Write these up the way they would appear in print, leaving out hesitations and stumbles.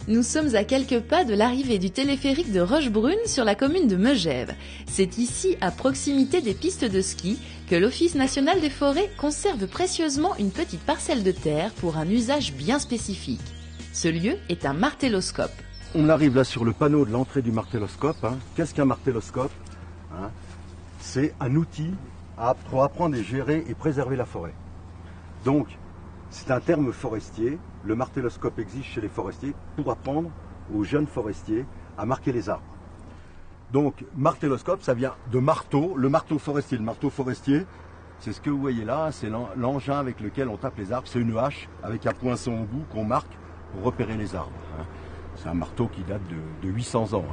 Nous sommes à quelques pas de l'arrivée du téléphérique de Rochebrune sur la commune de Megève. C'est ici, à proximité des pistes de ski, que l'Office national des forêts conserve précieusement une petite parcelle de terre pour un usage bien spécifique. Ce lieu est un martelloscope. On arrive là sur le panneau de l'entrée du martelloscope. Qu'est-ce qu'un martelloscope? C'est un outil pour apprendre et gérer et préserver la forêt. Donc, c'est un terme forestier. Le martelloscope existe chez les forestiers pour apprendre aux jeunes forestiers à marquer les arbres. Donc, martelloscope, ça vient de marteau, le marteau forestier. Le marteau forestier, c'est ce que vous voyez là, c'est l'engin avec lequel on tape les arbres. C'est une hache avec un poinçon au bout qu'on marque pour repérer les arbres. C'est un marteau qui date de 800 ans.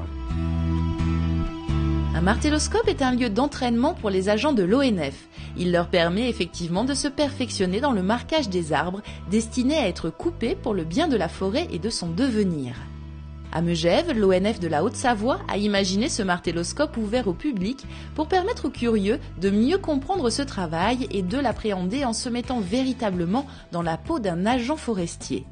Un martelloscope est un lieu d'entraînement pour les agents de l'ONF. Il leur permet effectivement de se perfectionner dans le marquage des arbres destinés à être coupés pour le bien de la forêt et de son devenir. À Megève, l'ONF de la Haute-Savoie a imaginé ce martelloscope ouvert au public pour permettre aux curieux de mieux comprendre ce travail et de l'appréhender en se mettant véritablement dans la peau d'un agent forestier.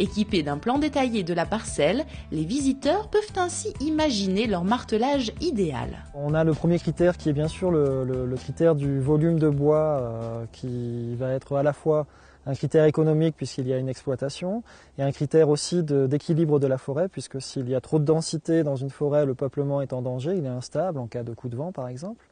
Équipés d'un plan détaillé de la parcelle, les visiteurs peuvent ainsi imaginer leur martelage idéal. On a le premier critère qui est bien sûr le critère du volume de bois qui va être à la fois un critère économique puisqu'il y a une exploitation et un critère aussi d'équilibre de la forêt puisque s'il y a trop de densité dans une forêt, le peuplement est en danger, il est instable en cas de coup de vent par exemple.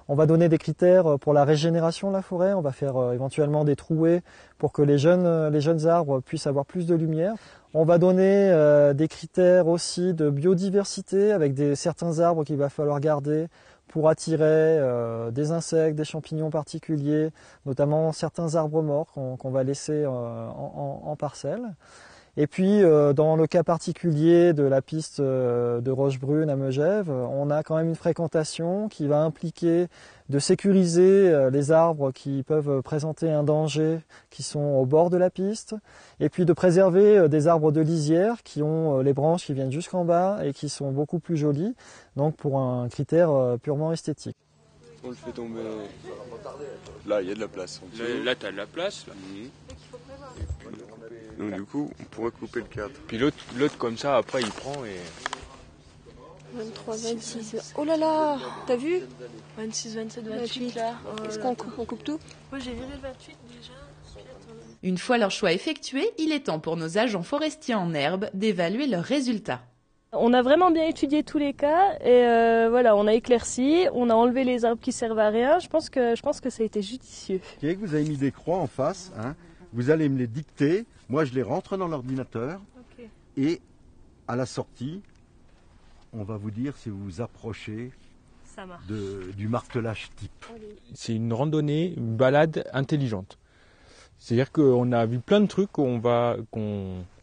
On va donner des critères pour la régénération de la forêt, on va faire éventuellement des trouées pour que les jeunes arbres puissent avoir plus de lumière. On va donner des critères aussi de biodiversité avec certains arbres qu'il va falloir garder pour attirer des insectes, des champignons particuliers, notamment certains arbres morts qu'on va laisser en parcelle. Et puis, dans le cas particulier de la piste de Rochebrune à Megève, on a quand même une fréquentation qui va impliquer de sécuriser les arbres qui peuvent présenter un danger, qui sont au bord de la piste, et puis de préserver des arbres de lisière qui ont les branches qui viennent jusqu'en bas et qui sont beaucoup plus jolies, donc pour un critère purement esthétique. On le fait tomber. Là, il y a de la place. Là, tu as de la place. Là. Donc du coup, on pourrait couper le cadre. Puis l'autre comme ça, après, il prend et... 23, 26... Oh là là, t'as vu? 26, 27, 28, là. Est-ce qu'on coupe tout? Moi, j'ai viré le 28 déjà. Une fois leur choix effectué, il est temps pour nos agents forestiers en herbe d'évaluer leurs résultats. On a vraiment bien étudié tous les cas et voilà, on a éclairci, on a enlevé les arbres qui servent à rien. Je pense que ça a été judicieux. Okay, vous avez mis des croix en face, vous allez me les dicter, moi je les rentre dans l'ordinateur et à la sortie, on va vous dire si vous vous approchez du martelage type. C'est une randonnée, une balade intelligente. C'est-à-dire qu'on a vu plein de trucs qu'on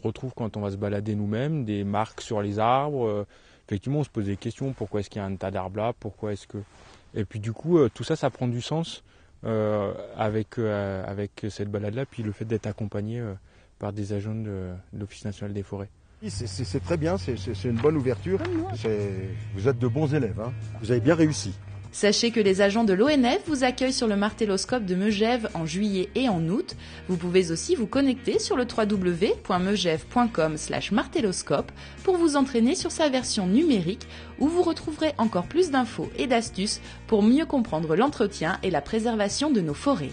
retrouve quand on va se balader nous-mêmes, des marques sur les arbres. Effectivement, on se pose des questions, pourquoi est-ce qu'il y a un tas d'arbres là, pourquoi est-ce que... Et puis du coup, tout ça, ça prend du sens avec cette balade-là, puis le fait d'être accompagné par des agents de l'Office national des forêts. C'est très bien, c'est une bonne ouverture. Vous êtes de bons élèves, vous avez bien réussi. Sachez que les agents de l'ONF vous accueillent sur le martelloscope de Megève en juillet et en août. Vous pouvez aussi vous connecter sur le www.megève.com/martelloscope pour vous entraîner sur sa version numérique où vous retrouverez encore plus d'infos et d'astuces pour mieux comprendre l'entretien et la préservation de nos forêts.